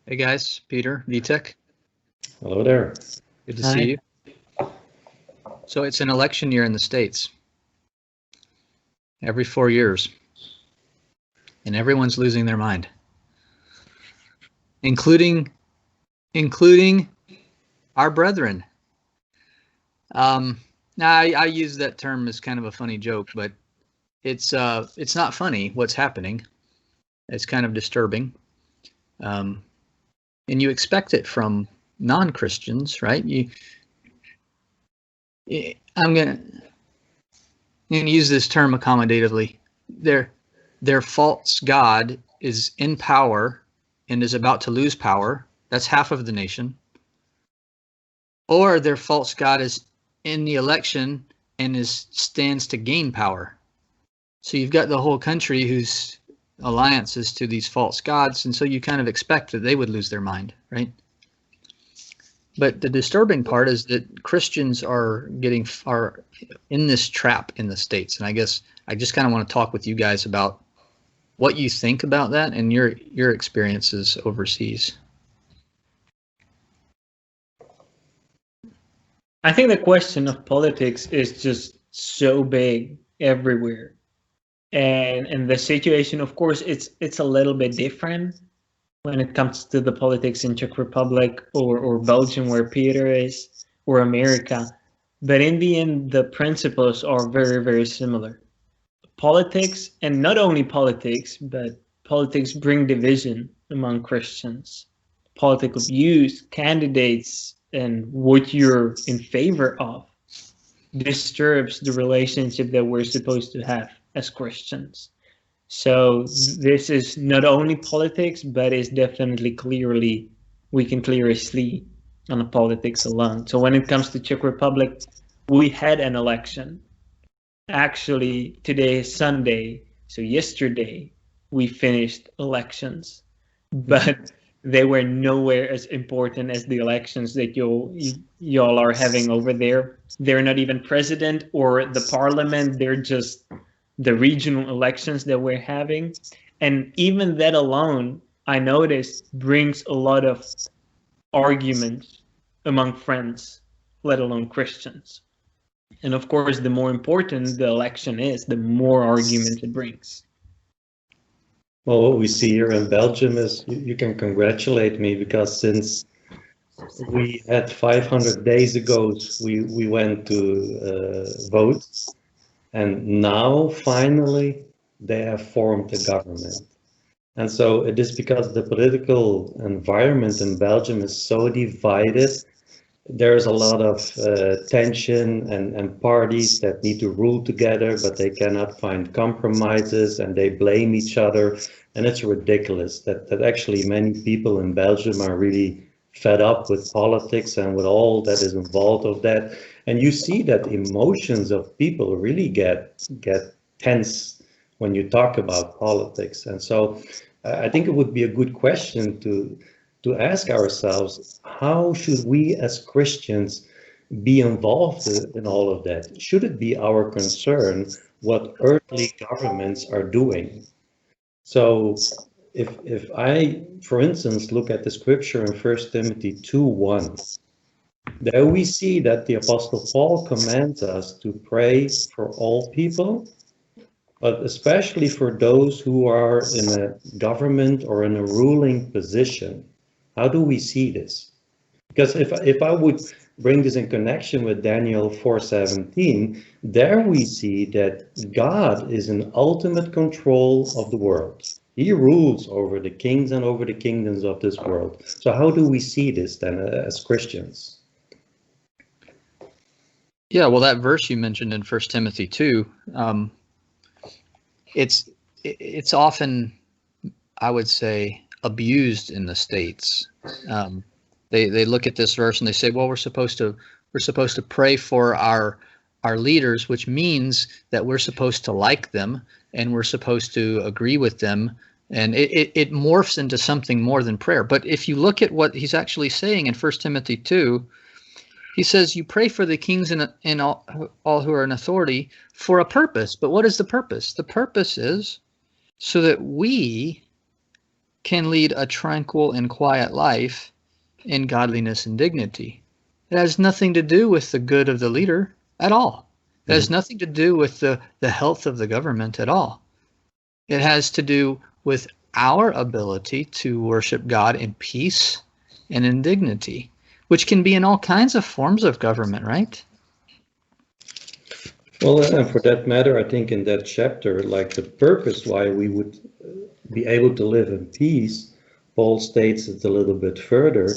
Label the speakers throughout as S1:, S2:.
S1: Hey guys, Peter, Vitek.
S2: Hello there.
S1: Good to
S3: Hi.
S1: see you. So it's an election year in the States. Every 4 years. And everyone's losing their mind. Including our brethren. Now I use that term as kind of a funny joke, but it's not funny what's happening. It's kind of disturbing. And you expect it from non-Christians, right? I'm gonna use this term accommodatively. Their false god is in power and is about to lose power. That's half of the nation. Or their false god is in the election and stands to gain power. So you've got the whole country whose alliances to these false gods, and so you kind of expect that they would lose their mind, right? But the disturbing part is that Christians are in this trap in the States, and I guess I just kind of want to talk with you guys about what you think about that and your experiences overseas.
S3: I think the question of politics is just so big everywhere. And the situation, of course, it's a little bit different when it comes to the politics in Czech Republic or Belgium, where Peter is, or America. But in the end, the principles are very, very similar. Politics, and not only politics, but politics bring division among Christians. Political views, candidates, and what you're in favor of disturbs the relationship that we're supposed to have as Christians. So this is not only politics, but it's definitely we can clearly see on the politics alone. So when it comes to Czech Republic, we had an election. Actually, today is Sunday, so yesterday we finished elections, but they were nowhere as important as the elections that y'all are having over there. They're not even president or the parliament, they're just the regional elections that we're having. And even that alone, I noticed, brings a lot of arguments among friends, let alone Christians. And of course, the more important the election is, the more argument it brings.
S2: Well, what we see here in Belgium is you can congratulate me, because since we had 500 days ago, we went to vote, and now finally they have formed a government. And so it is because the political environment in Belgium is so divided. There's a lot of tension and parties that need to rule together, but they cannot find compromises and they blame each other. And it's ridiculous that actually many people in Belgium are really fed up with politics and with all that is involved of that. And you see that emotions of people really get tense when you talk about politics. And so I think it would be a good question to ask ourselves, how should we as Christians be involved in all of that? Should it be our concern what earthly governments are doing? So if I, for instance, look at the scripture in 1 Timothy 2:1, there we see that the Apostle Paul commands us to pray for all people, but especially for those who are in a government or in a ruling position. How do we see this? Because if I would bring this in connection with Daniel 4:17, there we see that God is in ultimate control of the world. He rules over the kings and over the kingdoms of this world. So how do we see this then as Christians?
S1: Yeah, well, that verse you mentioned in 1 Timothy 2, it's often, I would say, abused in the States. They look at this verse and they say, well, we're supposed to pray for our leaders, which means that we're supposed to like them and we're supposed to agree with them, and it morphs into something more than prayer. But if you look at what he's actually saying in 1 Timothy 2, he says you pray for the kings and all who are in authority for a purpose. But what is the purpose? The purpose is so that we can lead a tranquil and quiet life in godliness and dignity. It has nothing to do with the good of the leader at all. It has nothing to do with the health of the government at all. It has to do with our ability to worship God in peace and in dignity, which can be in all kinds of forms of government, right?
S2: Well, and for that matter, I think in that chapter, like the purpose why we would be able to live in peace, Paul states it a little bit further.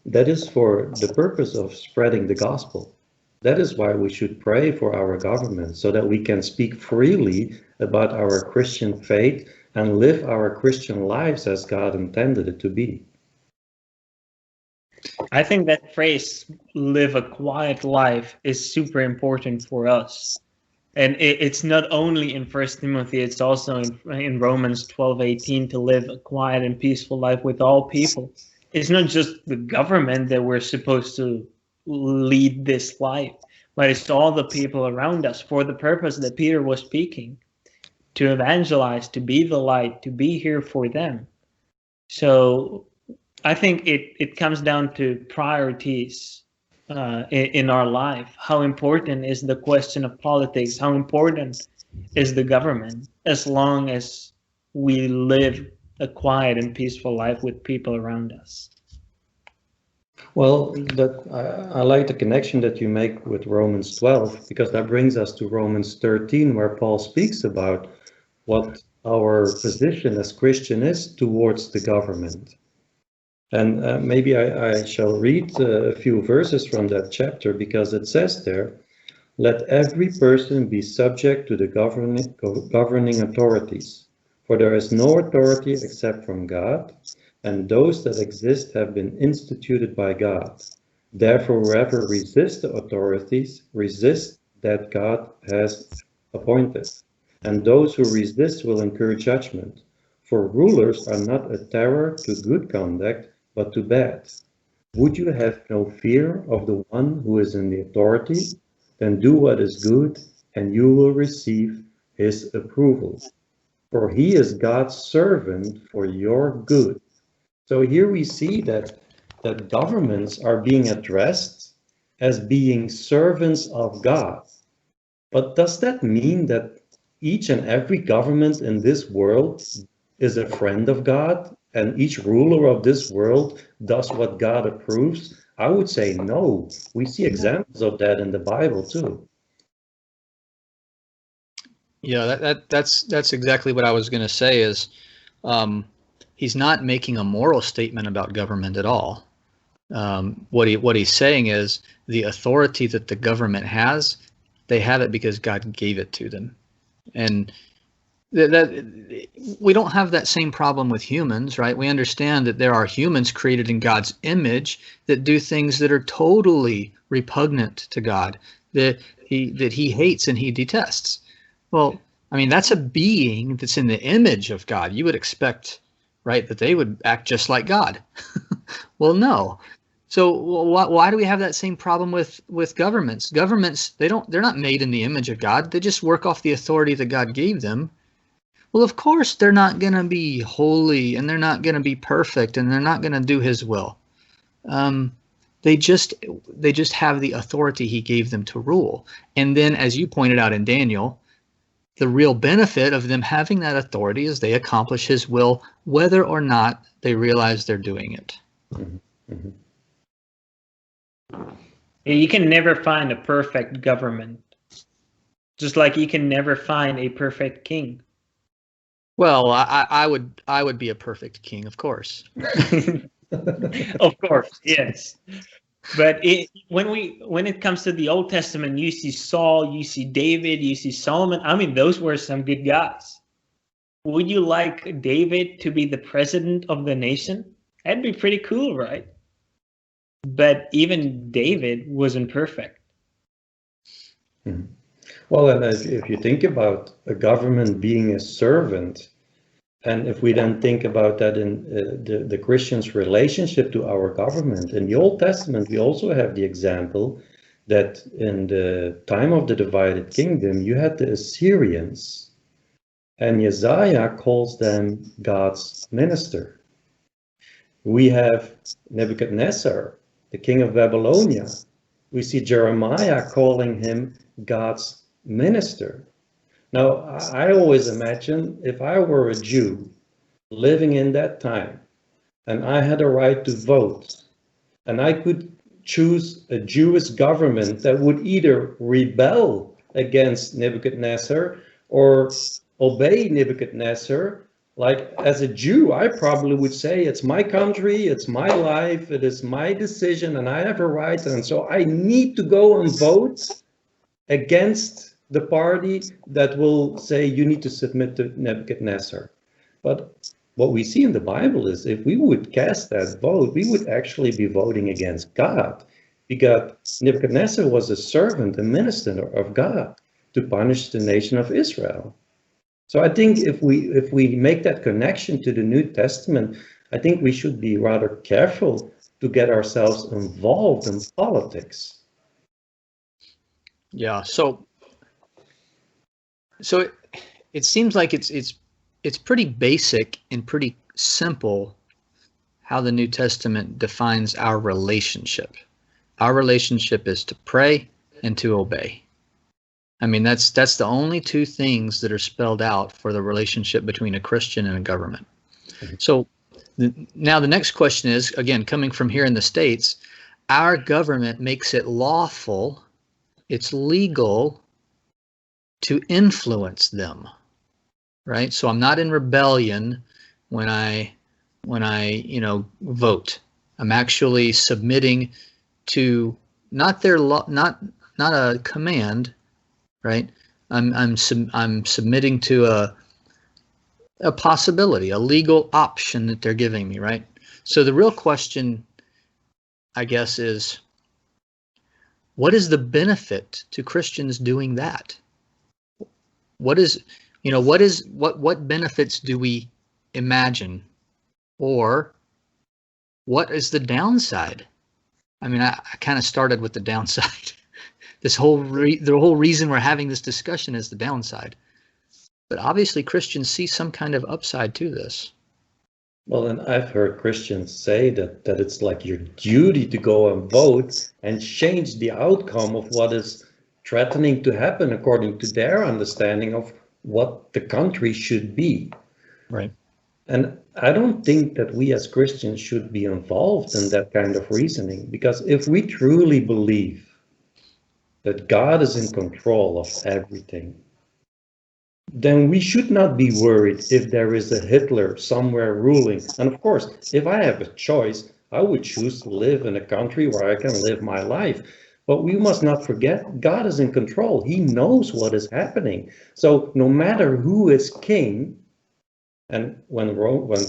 S2: That is for the purpose of spreading the gospel. That is why we should pray for our government, so that we can speak freely about our Christian faith and live our Christian lives as God intended it to be.
S3: I think that phrase, live a quiet life, is super important for us. And it's not only in 1 Timothy, it's also in Romans 12:18, to live a quiet and peaceful life with all people. It's not just the government that we're supposed to lead this life, but it's all the people around us, for the purpose that Peter was speaking, to evangelize, to be the light, to be here for them. So I think it comes down to priorities in our life. How important is the question of politics? How important is the government? As long as we live a quiet and peaceful life with people around us.
S2: Well, I like the connection that you make with Romans 12, because that brings us to Romans 13, where Paul speaks about what our position as Christian is towards the government. And maybe I shall read a few verses from that chapter, because it says there, "Let every person be subject to the governing authorities, for there is no authority except from God, and those that exist have been instituted by God. Therefore, whoever resists the authorities resists that God has appointed, and those who resist will incur judgment. For rulers are not a terror to good conduct, but to bad. Would you have no fear of the one who is in the authority? Then do what is good, and you will receive his approval. For he is God's servant for your good." So here we see that governments are being addressed as being servants of God. But does that mean that each and every government in this world is a friend of God, and each ruler of this world does what God approves? I would say no. We see examples of that in the Bible too.
S1: Yeah, that's exactly what I was going to say. Is he's not making a moral statement about government at all. What he's saying is the authority that the government has, they have it because God gave it to them, and that we don't have that same problem with humans, right? We understand that there are humans created in God's image that do things that are totally repugnant to God, that he hates and he detests. Well, I mean, that's a being that's in the image of God. You would expect, right, that they would act just like God. Well, no. So why do we have that same problem with governments? Governments, they're not made in the image of God. They just work off the authority that God gave them. Well, of course, they're not going to be holy, and they're not going to be perfect, and they're not going to do his will. They just have the authority he gave them to rule. And then, as you pointed out in Daniel, the real benefit of them having that authority is they accomplish his will, whether or not they realize they're doing it.
S2: Mm-hmm. Mm-hmm.
S3: You can never find a perfect government, just like you can never find a perfect king.
S1: Well, I would be a perfect king, of course.
S3: Of course, yes. But when it comes to the Old Testament, you see Saul, you see David, you see Solomon. I mean, those were some good guys. Would you like David to be the president of the nation? That'd be pretty cool, right? But even David wasn't perfect.
S2: Mm-hmm. Well, and if you think about a government being a servant, and if we then think about that in the Christian's relationship to our government, in the Old Testament, we also have the example that in the time of the divided kingdom, you had the Assyrians, and Isaiah calls them God's minister. We have Nebuchadnezzar, the king of Babylonia. We see Jeremiah calling him God's minister. Now, I always imagine if I were a Jew living in that time and I had a right to vote and I could choose a Jewish government that would either rebel against Nebuchadnezzar or obey Nebuchadnezzar, like as a Jew, I probably would say it's my country, it's my life, it is my decision, and I have a right. And so I need to go and vote against the party that will say you need to submit to Nebuchadnezzar. But what we see in the Bible is if we would cast that vote, we would actually be voting against God, because Nebuchadnezzar was a servant, a minister of God to punish the nation of Israel. So I think if we make that connection to the New Testament, I think we should be rather careful to get ourselves involved in politics.
S1: Yeah. So it seems like it's pretty basic and pretty simple how the New Testament defines our relationship. Our relationship is to pray and to obey. I mean, that's the only two things that are spelled out for the relationship between a Christian and a government. So now the next question is, again, coming from here in the States, our government makes it lawful, it's legal to influence them, right? So I'm not in rebellion when I vote. I'm actually submitting to not their law, not a command, right? I'm submitting to a possibility, a legal option that they're giving me, right? So the real question, I guess, is what is the benefit to Christians doing that? What benefits do we imagine, or what is the downside? I mean, I kind of started with the downside. The whole reason we're having this discussion is the downside. But obviously Christians see some kind of upside to this.
S2: Well, and I've heard Christians say that it's like your duty to go and vote and change the outcome of what is threatening to happen according to their understanding of what the country should be.
S1: Right.
S2: And I don't think that we as Christians should be involved in that kind of reasoning, because if we truly believe that God is in control of everything, then we should not be worried if there is a Hitler somewhere ruling. And of course, if I have a choice, I would choose to live in a country where I can live my life. But we must not forget, God is in control. He knows what is happening. So no matter who is king, and when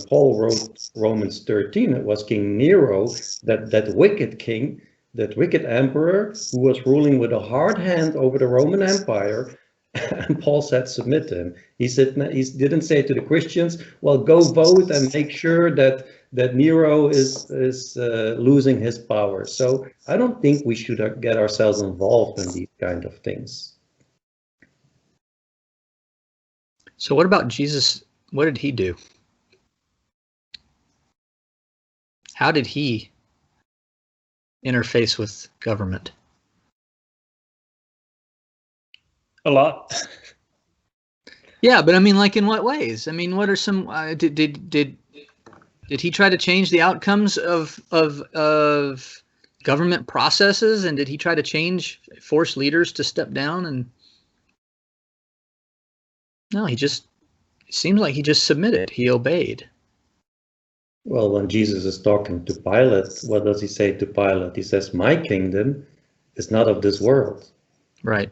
S2: Paul wrote Romans 13, it was King Nero, that wicked king, that wicked emperor who was ruling with a hard hand over the Roman Empire. And Paul said, submit to him. He didn't say to the Christians, well, go vote and make sure that Nero is losing his power. So I don't think we should get ourselves involved in these kind of things.
S1: So what about Jesus? What did he do? How did he interface with government?
S3: A lot.
S1: Yeah, but I mean, like, in what ways? I mean, what are some? Did he try to change the outcomes of government processes, and did he try to force leaders to step down? And no, it seems like he just submitted. He obeyed.
S2: Well, when Jesus is talking to Pilate, what does he say to Pilate? He says, "My kingdom is not of this world."
S1: Right.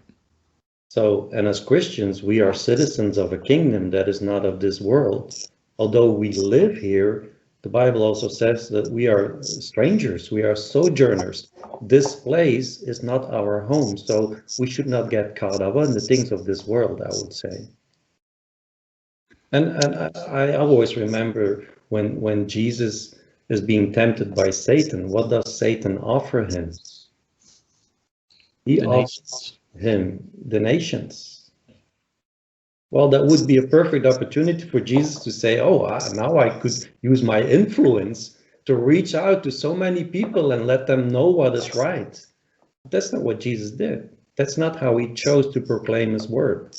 S2: So, and as Christians, we are citizens of a kingdom that is not of this world. Although we live here, the Bible also says that we are strangers, we are sojourners. This place is not our home, so we should not get caught up in the things of this world, I would say. And I always remember when Jesus is being tempted by Satan, what does Satan offer him? He offers him the nations. Well, that would be a perfect opportunity for Jesus to say, oh, now I could use my influence to reach out to so many people and let them know what is right. That's not what Jesus did. That's not how he chose to proclaim his word.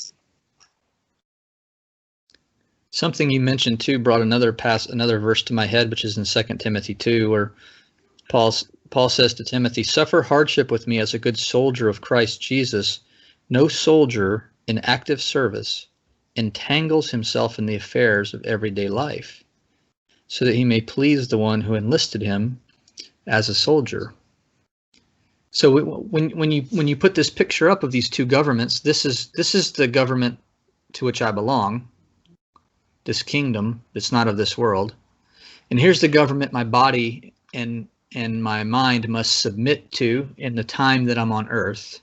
S1: Something you mentioned too brought another verse to my head, which is in 2 Timothy 2, where Paul says to Timothy, "Suffer hardship with me as a good soldier of Christ Jesus. No soldier in active service entangles himself in the affairs of everyday life, so that he may please the one who enlisted him as a soldier." So when you put this picture up of these two governments, this is the government to which I belong, this kingdom that's not of this world, and here's the government my body and my mind must submit to in the time that I'm on earth.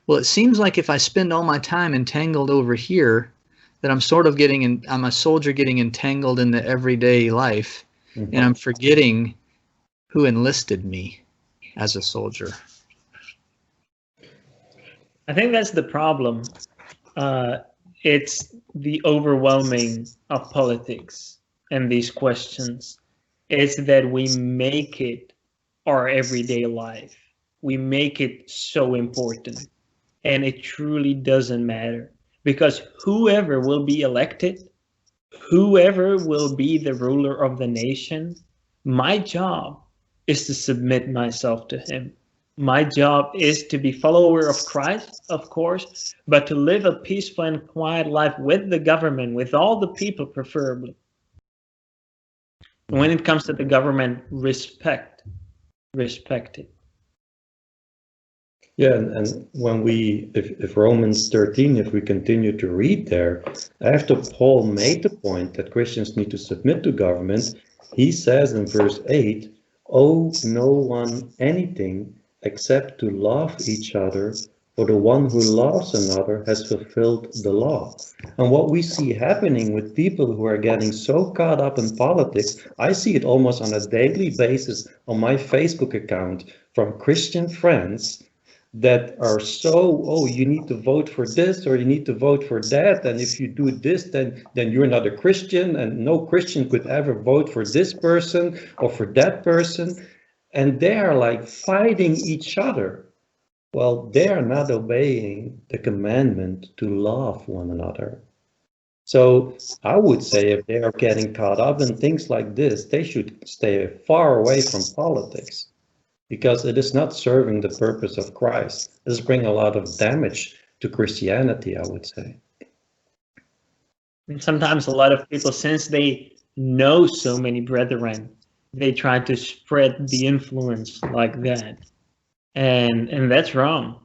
S1: Well, it seems like if I spend all my time entangled over here, that I'm sort of I'm a soldier getting entangled in the everyday life, and I'm forgetting who enlisted me as a soldier.
S3: I think that's the problem. It's the overwhelming of politics and these questions. It's that we make it our everyday life. We make it so important, and it truly doesn't matter, because whoever will be elected, whoever will be the ruler of the nation, my job is to submit myself to him. My job is to be follower of Christ, of course, but to live a peaceful and quiet life with the government, with all the people preferably. When it comes to the government, respect it.
S2: Yeah, and when if Romans 13, if we continue to read there, after Paul made the point that Christians need to submit to government, he says in verse 8, "Owe no one anything except to love each other, for the one who loves another has fulfilled the law." And what we see happening with people who are getting so caught up in politics, I see it almost on a daily basis on my Facebook account from Christian friends that are so, oh, you need to vote for this or you need to vote for that, and if you do this, then you're not a Christian, and no Christian could ever vote for this person or for that person, and they are like fighting each other. Well, they are not obeying the commandment to love one another. So I would say if they are getting caught up in things like this, they should stay far away from politics, because it is not serving the purpose of Christ. It is bringing a lot of damage to Christianity, I would say.
S3: And sometimes a lot of people, since they know so many brethren, they try to spread the influence like that. And that's wrong.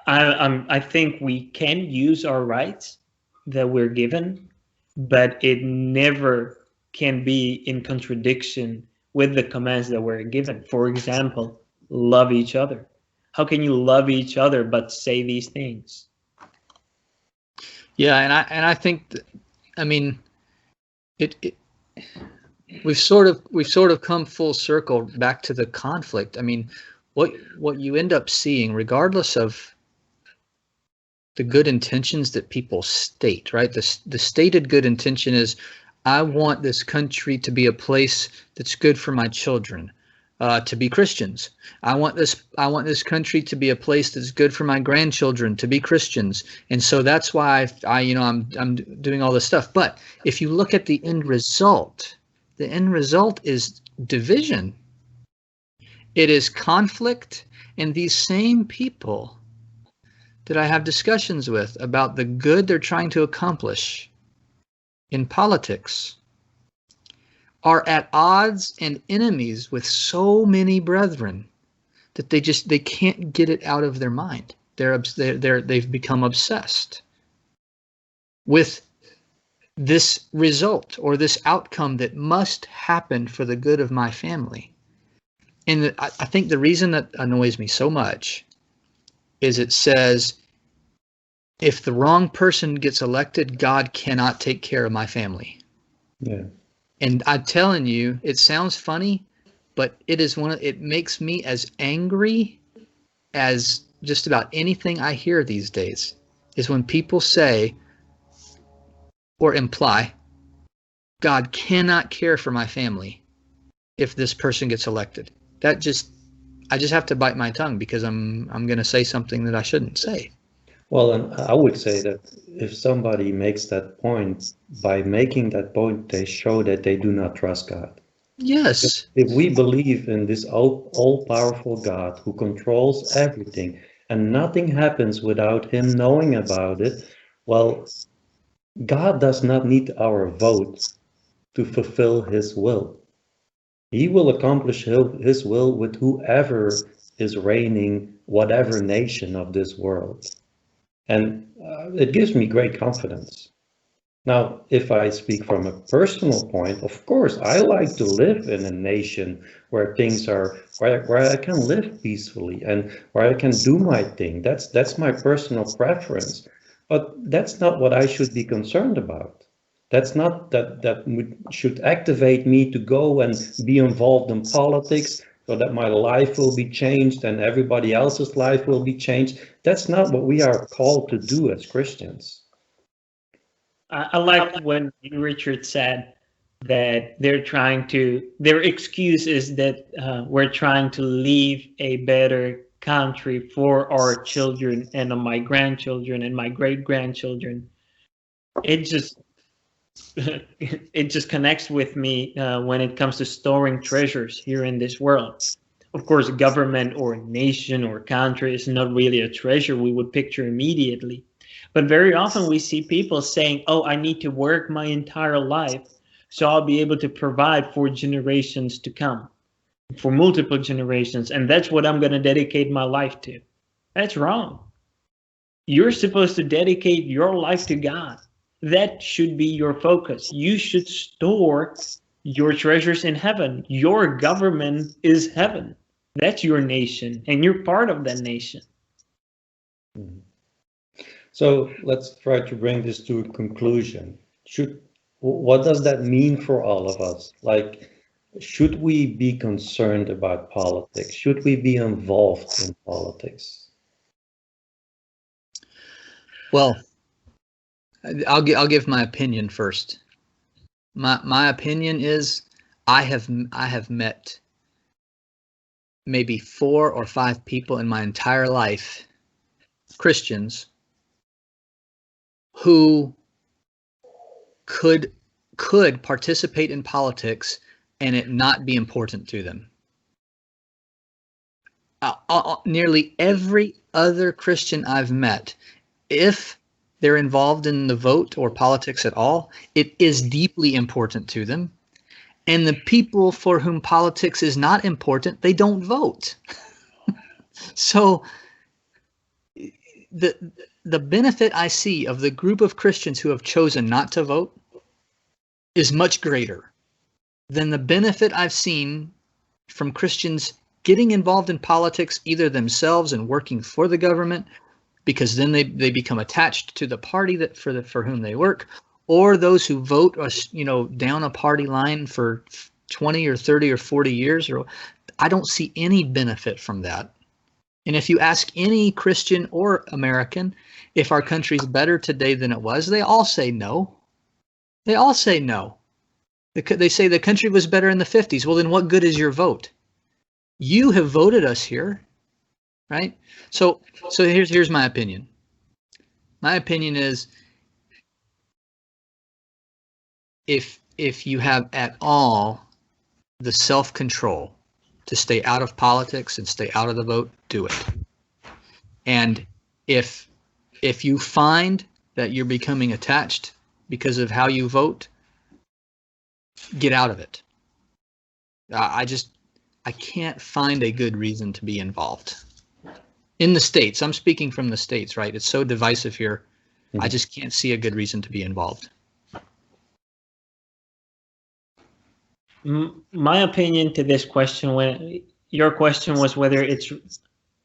S3: I think we can use our rights that we're given, but it never can be in contradiction with the commands that we're given. For example, love each other. How can you love each other but say these things?
S1: Yeah, and I think that, I mean, we've sort of come full circle back to the conflict. I mean, what you end up seeing, regardless of the good intentions that people state, right? The stated good intention is, I want this country to be a place that's good for my children, to be Christians. I want this country to be a place that's good for my grandchildren, to be Christians. And so that's why I'm doing all this stuff. But if you look at the end result is division. It is conflict, and these same people that I have discussions with about the good they're trying to accomplish in politics are at odds and enemies with so many brethren that they can't get it out of their mind. They've become obsessed with this result or this outcome that must happen for the good of my family. And I think the reason that annoys me so much is it says, if the wrong person gets elected, God cannot take care of my family.
S2: Yeah.
S1: And I'm telling you, it sounds funny, but it makes me as angry as just about anything I hear these days, is when people say or imply, God cannot care for my family. if this person gets elected. I just have to bite my tongue because I'm going to say something that I shouldn't say.
S2: Well, and I would say that if somebody makes that point, by making that point, they show that they do not trust God.
S1: Yes.
S2: If we believe in this all-powerful God who controls everything and nothing happens without him knowing about it, well, God does not need our vote to fulfill his will. He will accomplish his will with whoever is reigning whatever nation of this world. And it gives me great confidence. Now, if I speak from a personal point, of course, I like to live in a nation where things are, where I can live peacefully and where I can do my thing. That's my personal preference. But that's not what I should be concerned about. That's not that should activate me to go and be involved in politics so that my life will be changed and everybody else's life will be changed. That's not what we are called to do as Christians.
S3: I like when Richard said that their excuse is that we're trying to leave a better country for our children and my grandchildren and my great-grandchildren. It just connects with me when it comes to storing treasures here in this world. Of course, a government or a nation or country is not really a treasure we would picture immediately. But very often we see people saying, oh, I need to work my entire life so I'll be able to provide for generations to come, for multiple generations. And that's what I'm going to dedicate my life to. That's wrong. You're supposed to dedicate your life to God. That should be your focus. You should store your treasures in heaven. Your government is heaven. That's your nation, and you're part of that nation.
S2: So let's try to bring this to a conclusion. What does that mean for all of us? Like, should we be concerned about politics? Should we be involved in politics?
S1: Well, I'll give my opinion first. My opinion is I have met maybe 4 or 5 people in my entire life, Christians, who could participate in politics and it not be important to them. Nearly every other Christian I've met, if they're involved in the vote or politics at all, it is deeply important to them. And the people for whom politics is not important, they don't vote. So the benefit I see of the group of Christians who have chosen not to vote is much greater than the benefit I've seen from Christians getting involved in politics, either themselves and working for the government, because then they become attached to the party that for whom they work, or those who vote, down a party line for 20 or 30 or 40 years. I don't see any benefit from that. And if you ask any Christian or American if our country's better today than it was, they all say no. They all say no. They say the country was better in the 50s. Well, then what good is your vote? You have voted us here, right? So here's my opinion. My opinion is if you have at all the self-control to stay out of politics and stay out of the vote, do it. And if you find that you're becoming attached because of how you vote, get out of it. I can't find a good reason to be involved. In the States, I'm speaking from the States, right? It's so divisive here. I just can't see a good reason to be involved.
S3: My opinion to this question, when your question was whether it's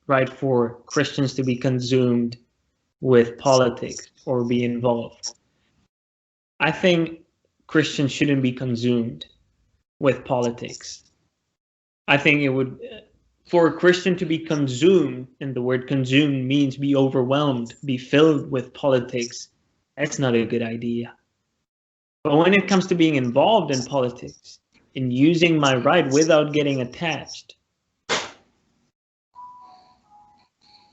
S3: right for Christians to be consumed with politics or be involved. I think Christians shouldn't be consumed with politics. I think it would, for a Christian to be consumed, and the word consumed means be overwhelmed, be filled with politics, that's not a good idea. But when it comes to being involved in politics, in using my right without getting attached,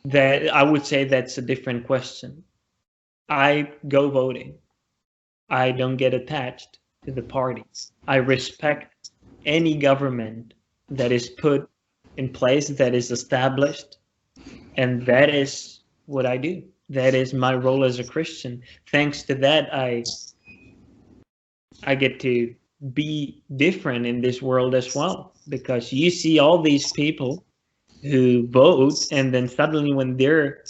S3: that I would say that's a different question. I go voting. I don't get attached to the party. I respect any government that is put in place, that is established, and that is what I do. That is my role as a Christian. Thanks to that, I get to be different in this world as well, because you see all these people who vote, and then suddenly when their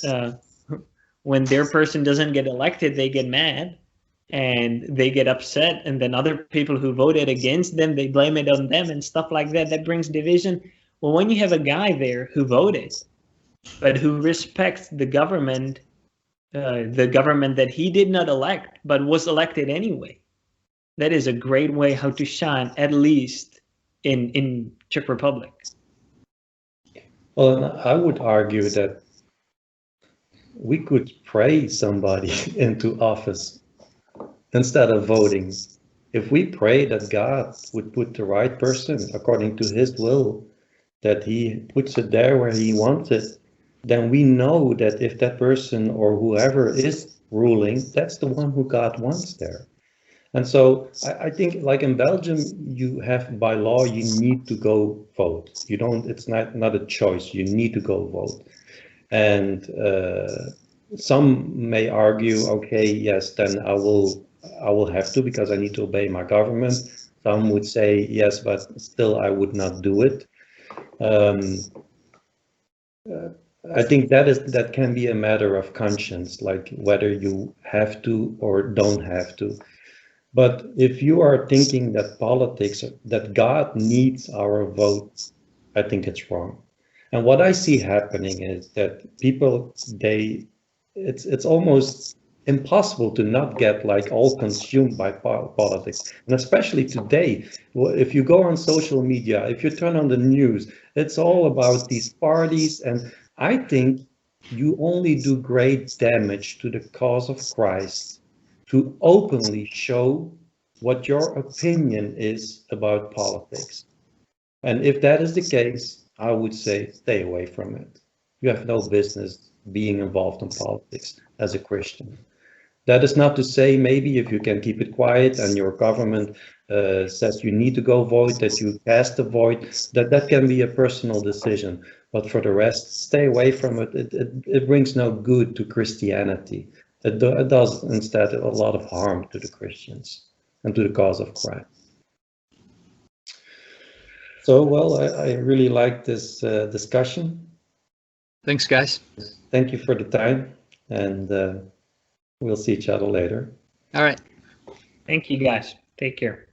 S3: person doesn't get elected, they get mad and they get upset, and then other people who voted against them, they blame it on them and stuff like that. That brings division. Well, when you have a guy there who voted, but who respects the government that he did not elect, but was elected anyway, that is a great way how to shine, at least in Czech Republic.
S2: Well, and I would argue that we could pray somebody into office instead of voting. If we pray that God would put the right person according to his will, that he puts it there where he wants it, then we know that if that person or whoever is ruling, that's the one who God wants there. And so I think, like in Belgium, you have, by law, you need to go vote. You don't, it's not a choice, you need to go vote. And some may argue, okay, yes, then I will have to, because I need to obey my government. Some would say, yes, but still I would not do it. I think that can be a matter of conscience, like whether you have to or don't have to. But if you are thinking that politics, that God needs our vote, I think it's wrong. And what I see happening is that people, it's almost impossible to not get like all consumed by politics. And especially today, if you go on social media, if you turn on the news, it's all about these parties. And I think you only do great damage to the cause of Christ to openly show what your opinion is about politics. And if that is the case, I would say stay away from it. You have no business being involved in politics as a Christian. That is not to say maybe if you can keep it quiet and your government says you need to go vote, that you cast a vote, that can be a personal decision. But for the rest, stay away from it. It brings no good to Christianity. It does instead a lot of harm to the Christians and to the cause of Christ. So, well, I really like this discussion.
S1: Thanks, guys.
S2: Thank you for the time, and we'll see each other later.
S1: All right.
S3: Thank you, guys. Take care.